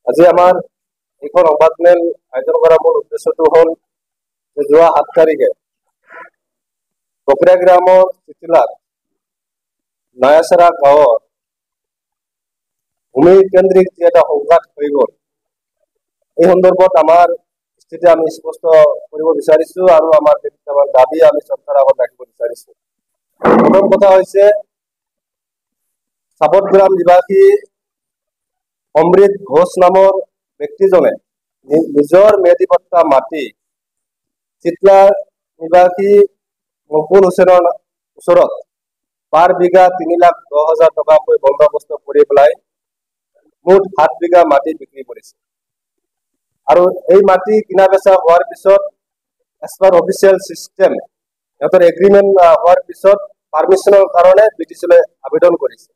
আজি আমাৰ এইখন সংবাদমেল আয়োজন কৰাৰ মূল উদ্দেশ্যটো হ'ল যে যোৱা 7 তাৰিখে পকৰা গ্ৰামৰ চিটিলাত নয়াচৰা গাঁৱৰ ভূমি কেন্দ্ৰিক যি এটা সংঘাত হৈ গ'ল, এই সন্দৰ্ভত আমাৰ স্থিতি আমি স্পষ্ট কৰিব বিচাৰিছো আৰু আমাৰ কেইটামান দাবী আমি চৰকাৰৰ আগত ৰাখিব বিচাৰিছো। প্ৰথম কথা হৈছে চাপতগ্ৰাম নিবাসী অমৃত ঘোষ নামৰ ব্যক্তিজনে নিজৰ ম্যাদী পট্টা মাটি চিটলা নিবাসী মকবুল হুছেইনৰ ওচৰত পাৰ বিঘা 3,10,000 টকাকৈ বন্দোবস্ত কৰি পেলাই মুঠ 7 বিঘা মাটি বিক্ৰী কৰিছে। আৰু এই মাটি কিনা বেচা হোৱাৰ পিছত এজ পাৰ অফিচিয়েল চিষ্টেম সিহঁতৰ এগ্ৰিমেণ্ট হোৱাৰ পিছত পাৰ্মিশ্যনৰ কাৰণে BTCলৈ আবেদন কৰিছে।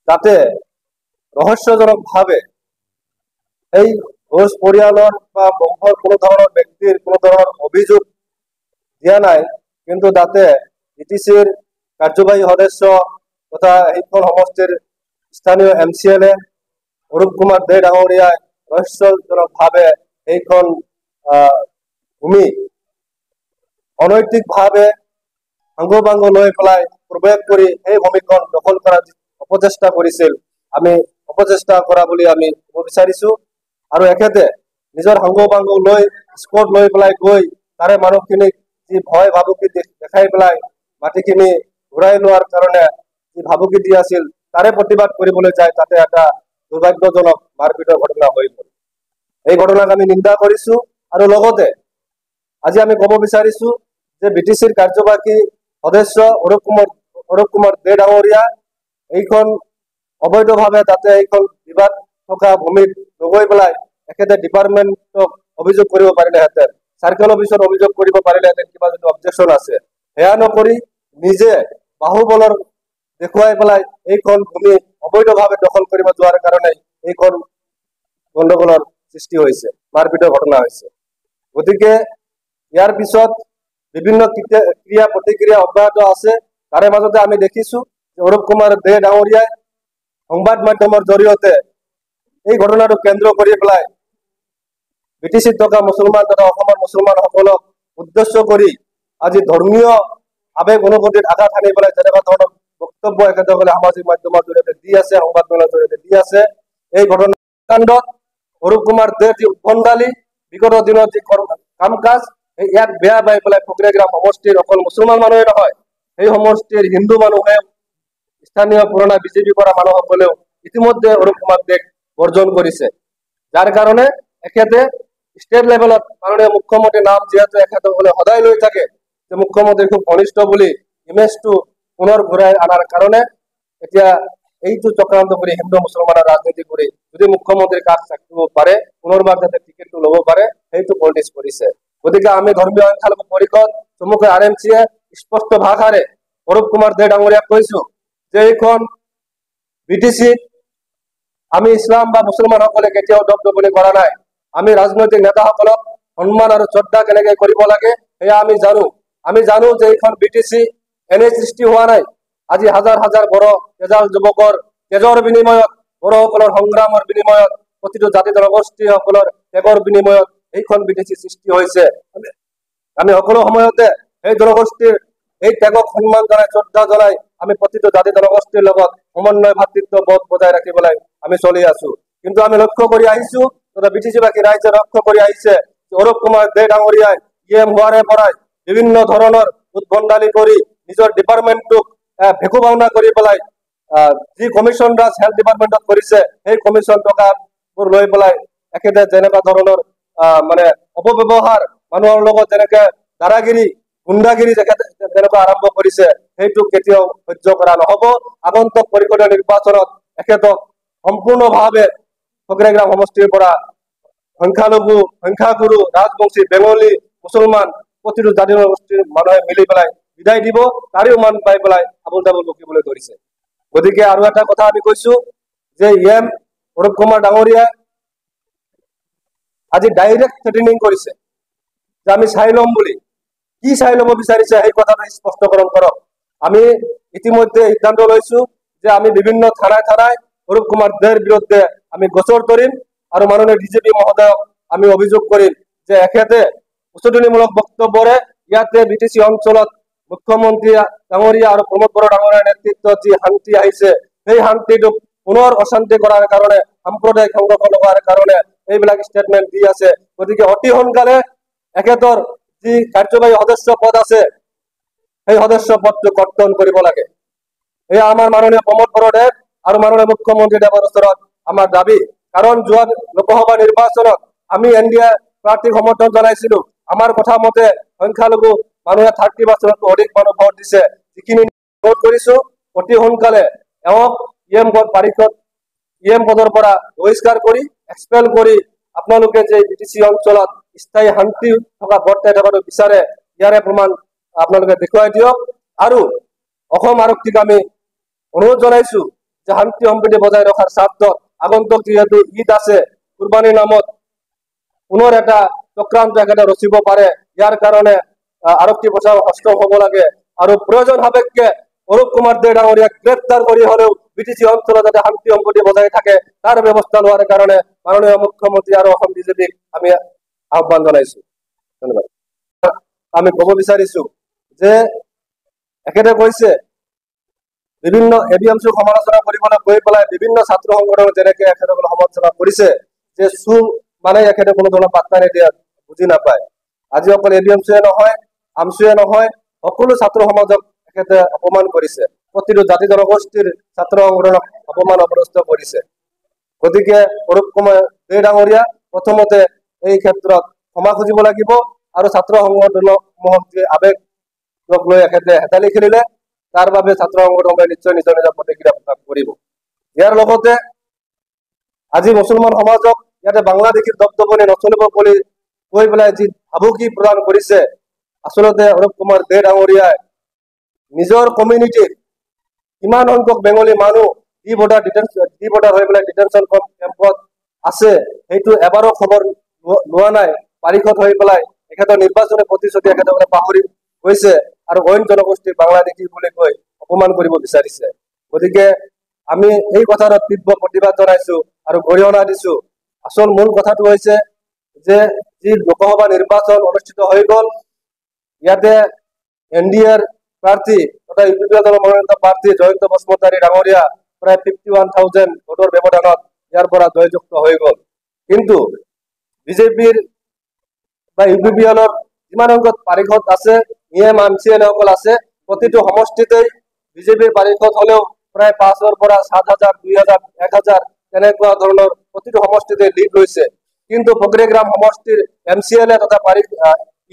তাতে ৰহস্যজনকভাৱে এই ঘোষ পৰিয়ালৰ বা বংশৰ কোনো ধৰণৰ ব্যক্তিৰ কোনো ধৰণৰ অভিযোগ দিয়া নাই, কিন্তু তাতে BTCৰ কাৰ্যবাহী সদস্য তথা এইখন সমষ্টিৰ স্থানীয় MCLA অৰূপ কুমাৰ দে ডাঙৰীয়াই ৰহস্যজনকভাৱে এইখন ভূমি অনৈতিকভাৱে সাংগবাংগ লৈ পেলাই প্ৰৱেশ কৰি এই ভূমিখন দখল কৰাৰ অপচেষ্টা কৰিছিল। আমি অপচেষ্টা কৰা বুলি আমি ক'ব বিচাৰিছো। আৰু এখেতে নিজৰ সাংগবাংগ লৈ স্পট লৈ পেলাই গৈ তাৰে মানুহখিনিক যি ভয় ভাবুকি দেখাই পেলাই মাটিখিনি ঘূৰাই লোৱাৰ কাৰণে যি ভাবুকি দি আছিল তাৰে প্ৰতিবাদ কৰিবলৈ যায় তাতে এটা দুৰ্ভাগ্যজনক মাৰপিটৰ ঘটনা হৈ গ'ল। এই ঘটনাক আমি নিন্দা কৰিছো আৰু লগতে আজি আমি ক'ব বিচাৰিছো যে BTCৰ কাৰ্যবাহী সদস্য অৰূপ কুমাৰ দে ডাঙৰীয়া এইখন অবৈধভাৱে তাতে এইখন বিবাদ থকা ভূমিত নগৈ পেলাই এখেতে ডিপাৰ্টমেণ্টক অভিযোগ কৰিব পাৰিলেহেঁতেন, চাৰ্কেল অফিচত অভিযোগ কৰিব পাৰিলেহেঁতেন কিবা যদি অবজেকশ্যন আছে। সেয়া নকৰি নিজে বাহুবলৰ দেখুৱাই পেলাই এইখন ভূমি অবৈধভাৱে দখল কৰিব যোৱাৰ কাৰণে এইখন গণ্ডগোলৰ সৃষ্টি হৈছে, মাৰপিটৰ ঘটনা হৈছে। গতিকে ইয়াৰ পিছত বিভিন্ন ক্ৰিয়া প্ৰতিক্ৰিয়া অব্যাহত আছে। তাৰে মাজতে আমি দেখিছো যে অৰূপ কুমাৰ দে ডাঙৰীয়াই সংবাদ মাধ্যমৰ জৰিয়তে এই ঘটনাটো কেন্দ্ৰ কৰি পেলাই BTCত থকা মুছলমান তথা অসমৰ মুছলমানসকলক উদ্দেশ্য কৰি আজি ধৰ্মীয় আবেগ অনুভূতিত আঘাত সানি পেলাই যেনেকুৱা ধৰণৰ বক্তব্য এখেতসকলে সামাজিক মাধ্যমৰ জৰিয়তে দি আছে, সংবাদ মেলৰ জৰিয়তে দি আছে। এই ঘটনাকাণ্ডত অৰূপ কুমাৰ দেৰ যি উদ্ভণ্ডালি বিগত দিনত যি কাম কাজ ইয়াক বেয়া পাই পেলাই পকৰাগ্ৰাম সমষ্টিৰ অকল মুছলমান মানুহে নহয়, সেই সমষ্টিৰ হিন্দু মানুহে স্থানীয় পুৰণা বিজেপি কৰা মানুহসকলেও ইতিমধ্যে অৰূপ কুমাৰ দেক বৰ্জন কৰিছে। যাৰ কাৰণে এখেতে ষ্টেট লেভেলত মাননীয় মুখ্যমন্ত্ৰীৰ নাম যিহেতু এখেতসকলে সদায় লৈ থাকে যে মুখ্যমন্ত্ৰী খুব ঘনিষ্ঠ বুলি ইমেজটো পুনৰ ঘূৰাই অনাৰ কাৰণে এতিয়া এইটো চক্ৰান্ত কৰি হিন্দু মুছলমানৰ ৰাজনীতি কৰি যদি মুখ্যমন্ত্ৰীৰ কাষ থাকিব পাৰে, পুনৰবাৰ যাতে টিকেটটো ল'ব পাৰে, সেইটো পলিটিক্স কৰিছে। গতিকে আমি ধৰ্মীয় সংখ্যালঘু পৰিষদ চমুকৈ RMCয়ে স্পষ্ট ভাষাৰে অৰূপ কুমাৰ দে ডাঙৰীয়াক কৈছো যে এইখন BTCত আমি ইছলাম বা মুছলমানসকলে কেতিয়াও দপদপনি কৰা নাই। আমি ৰাজনৈতিক নেতাসকলক সন্মান আৰু শ্ৰদ্ধা কেনেকৈ কৰিব লাগে সেয়া আমি জানো যে এইখন BTC এনে সৃষ্টি হোৱা নাই। আজি হাজাৰ হাজাৰ বড় তেজাল যুৱকৰ তেজৰ বিনিময়ত, বড়োসকলৰ সংগ্ৰামৰ বিনিময়ত, প্ৰতিটো জাতি জনগোষ্ঠীসকলৰ ত্যাগৰ বিনিময়ত এইখন BTC সৃষ্টি হৈছে। আমি সকলো সময়তে এই জনগোষ্ঠীৰ এই ত্যাগক সন্মান জনাই শ্ৰদ্ধা জনাই আমি প্ৰতিটো জাতি জনগোষ্ঠীৰ লগত সমন্বয় ভাতৃত্ববোধ বজাই ৰাখিবলৈ আমি চলি আছো। কিন্তু আমি লক্ষ্য কৰি আহিছো তথা BTCবাসী ৰাইজে লক্ষ্য কৰি আহিছে যে অৰূপ কুমাৰ দে ডাঙৰীয়াই হোৱাৰে পৰাই বিভিন্ন ধৰণৰ উদ্ভণ্ডালি কৰি নিজৰ ডিপাৰ্টমেণ্টটোক ভেকু ভাওনা কৰি পেলাই যি কমিশ্যন ৰাজ হেল্থ ডিপাৰ্টমেণ্টত কৰিছে সেই কমিশ্যন টকাবোৰ লৈ পেলাই এখেতে যেনেকুৱা ধৰণৰ মানে অপব্যৱহাৰ মানুহৰ লগত যেনেকে দাদাগিৰি গুণ্ডাগিৰি যেনেকুৱা আৰম্ভ কৰিছে সেইটো কেতিয়াও সহ্য কৰা নহব। আগন্তুক পৰিষদীয় নিৰ্বাচনত এখেতক সম্পূৰ্ণভাৱে পকৰাগ্ৰাম সমষ্টিৰ পৰা সংখ্যাগুৰু ৰাজবংশী বেংগলী মুছলমান প্ৰতিটো জাতি জনগোষ্ঠীৰ মানুহে মিলি পেলাই বিদায় দিব, তাৰেও মান পাই পেলাই আবুল তাবুল বকিবলৈ ধৰিছে। গতিকে আৰু এটা কথা আমি কৈছো যে অৰূপ কুমাৰ ডাঙৰীয়াই আজি ডাইৰেক্ট থ্ৰেটেনিং কৰিছে যে আমি চাই ল'ম বুলি। কি চাই ল'ব বিচাৰিছে সেই কথাটো স্পষ্টকৰণ কৰক। আমি ইতিমধ্যে সিদ্ধান্ত লৈছো যে আমি বিভিন্ন থানায় অৰূপ কুমাৰ দেৰ বিৰুদ্ধে আমি গোচৰ তৰিম আৰু মাননীয় ডিজিপি মহোদয়ক আমি অভিযোগ কৰিম যে এখেতে উচতনিমূলক বক্তব্যৰে ইয়াতে বিটিচি অঞ্চলত মুখ্যমন্ত্ৰী ডাঙৰীয়া আৰু প্ৰমোদ বড়ো ডাঙৰীয়াৰ নেতৃত্বত যি শান্তি আহিছে সেই শান্তিটো পুনৰ অশান্তি কৰাৰ কাৰণে সাম্প্ৰদায়িক সংঘৰ্ষ লগাৰ কাৰণে এইবিলাক ষ্টেটমেণ্ট দি আছে। গতিকে অতি সোনকালে এখেতৰ যি কাৰ্যবাহী সদস্য পদ আছে সেই সদস্য পদটো কৰ্তন কৰিব লাগে। এয়া আমাৰ মাননীয় প্ৰমোদ বড়োদেৱ আৰু মাননীয় মুখ্যমন্ত্ৰী দেৱৰ ওচৰত আমাৰ দাবী। কাৰণ যোৱা লোকসভা নিৰ্বাচনত আমি এনডিএ প্ৰাৰ্থীক সমৰ্থন জনাইছিলো। আমাৰ কথা মতে সংখ্যালঘু মানুহে 30% অধিক মানুহ ভোট দিছে। যিখিনি ভোট কৰিছো অতি সোনকালে এওঁক ইএম পদৰ পৰা বহিষ্কাৰ কৰি এক্সপেল কৰি আপোনালোকে যে বিটিচি অঞ্চলত স্থায়ী শান্তি থকা বৰ্তাই থকাটো বিচাৰে ইয়াৰে প্ৰমাণ আপোনালোকে দেখুৱাই দিয়ক। আৰু অসম আৰক্ষীক আমি অনুৰোধ জনাইছো যে শান্তি সম্প্ৰীতি বজাই ৰখাৰ স্বাৰ্থত আগন্তুক যিহেতু ঈদ আছে, কুৰবানীৰ নামত পুনৰ এটা চক্ৰান্ত একেটা ৰচিব পাৰে। ইয়াৰ কাৰণে আৰক্ষী প্ৰশাসন সষ্টম হ'ব লাগে আৰু প্ৰয়োজন সাপেক্ষে অৰূপ কুমাৰ দে ডাঙৰীয়াক গ্ৰেপ্তাৰ কৰি হলেও বিটিচি অঞ্চলত যাতে শান্তি সম্প্ৰীতি বজাই থাকে তাৰ ব্যৱস্থা লোৱাৰ কাৰণে মাননীয় মুখ্যমন্ত্ৰী আৰু অসম বিজেপিক আমি আহ্বান জনাইছো। ধন্যবাদ। আমি ক'ব বিচাৰিছো যে এখেতে কৈছে বিভিন্ন এবিএমচিক সমালোচনা কৰিবলৈ গৈ পেলাই বিভিন্ন ছাত্ৰ সংগঠন যেনেকে এখেতসকলে সমালোচনা কৰিছে যে চুৰ মানে এখেতে কোনো ধৰণৰ পাত্তা নিদিয়ে, বুজি নাপায়। আজি অকল এবিএমচিয়ে নহয়, আমচুৱে নহয়, সকলো ছাত্ৰ সমাজক এখেতে অপমান কৰিছে। প্ৰতিটো জাতি জনগোষ্ঠীৰ ছাত্ৰ সংগঠনক অপমান অপদস্থ কৰিছে। গতিকে অৰূপ কুমাৰ দে ডাঙৰীয়া প্ৰথমতে এই ক্ষেত্ৰত ক্ষমা খুজিব লাগিব আৰু ছাত্ৰ সংগঠনসমূহক যি আৱেগক লৈ এখেতে হেতালি খেলিলে তাৰ বাবে ছাত্ৰ সংগঠনে নিশ্চয় নিজৰ নিজৰ প্ৰতিক্ৰিয়া প্ৰকাশ কৰিব। ইয়াৰ লগতে আজি মুছলমান সমাজক ইয়াতে বাংলাদেশীৰ দপদপনি নচলিব বুলি কৈ পেলাই যি ভাবুকি প্ৰদান কৰিছে, আচলতে অৰূপ কুমাৰ দে ডাঙৰীয়াই নিজৰ কমিউনিটিৰ কিমান সংখ্যক বেংগলী মানুহ ডি বৰ্ডাৰ হৈ পেলাই ডিটেনশ্যন কেম্পত আছে সেইটো এবাৰো খবৰ লোৱা নাই। বাৰিষত হৈ পেলাই এখেতৰ নিৰ্বাচনী প্ৰতিশ্ৰুতি এখেতসকলে পাহৰি গৈছে আৰু অইন জনগোষ্ঠীক বাংলাদেশী বুলি কৈ অপমান কৰিব বিচাৰিছে। গতিকে আমি এই কথাৰ তীব্ৰ প্ৰতিবাদ জনাইছো আৰু গৰিহণা দিছো। আচল মূল কথাটো হৈছে যে যি লোকসভা নিৰ্বাচন অনুষ্ঠিত হৈ গ'ল ইয়াতে এনডিএৰ প্ৰাৰ্থী তথা ইউপিপিএল দলৰ মনোনীত প্ৰাৰ্থী জয়ন্ত বসুমতাৰী ডাঙৰীয়া প্ৰায় 51,000 ভোটৰ ব্যৱধানত ইয়াৰ পৰা জয়যুক্ত হৈ গ'ল। কিন্তু বিজেপিৰ বা ইউপিপিএলৰ যিমান সংখ্যক পাৰিষদ আছে, ইএম আমচিএলসকল আছে, প্ৰতিটো সমষ্টিতেই বিজেপিৰ পাৰিষদ হলেও প্ৰায় 5,000 পৰা 7,000, 2,000, 1,000 তেনেকুৱা ধৰণৰ প্ৰতিটো সমষ্টিতে লিড লৈছে। কিন্তু ফকৰিগ্ৰাম সমষ্টিৰ এমচিএলএ তথা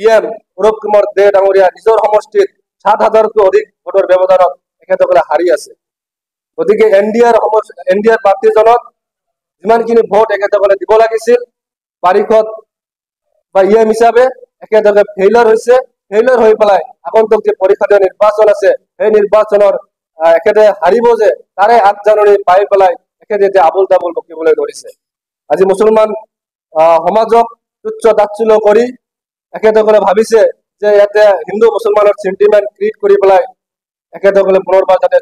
ইএম অৰূপ কুমাৰ দে ডাঙৰীয়া নিজৰ সমষ্টিত 7,000তকৈ অধিক ভোটৰ ব্যৱধানত তেখেতসকলে হাৰি আছে। গতিকে এনডিএৰ প্ৰাৰ্থীজনক যিমানখিনি ভোট তেখেতসকলে দিব লাগিছিল পাৰিষদ বা ইএম হিচাপে একেদৰে ফেইলাৰ হৈছে। ফেইলাৰ হৈ পেলাই আগন্তুক যি পৰিষদীয় নিৰ্বাচন আছে সেই নিৰ্বাচনৰ এখেতে হাৰিব যে তাৰে আগজাননী পাই পেলাই এখেতে এতিয়া আবুল তাবুল বকিবলৈ ধৰিছে। আজি মুছলমান সমাজক তুচ্ছ তাচ্ছিল্য কৰি এখেতসকলে ভাবিছে যে ইয়াতে হিন্দু মুছলমানৰ চেণ্টিমেণ্ট ক্ৰিয়েট কৰি পেলাই এখেতসকলে পুনৰবাৰ যাতে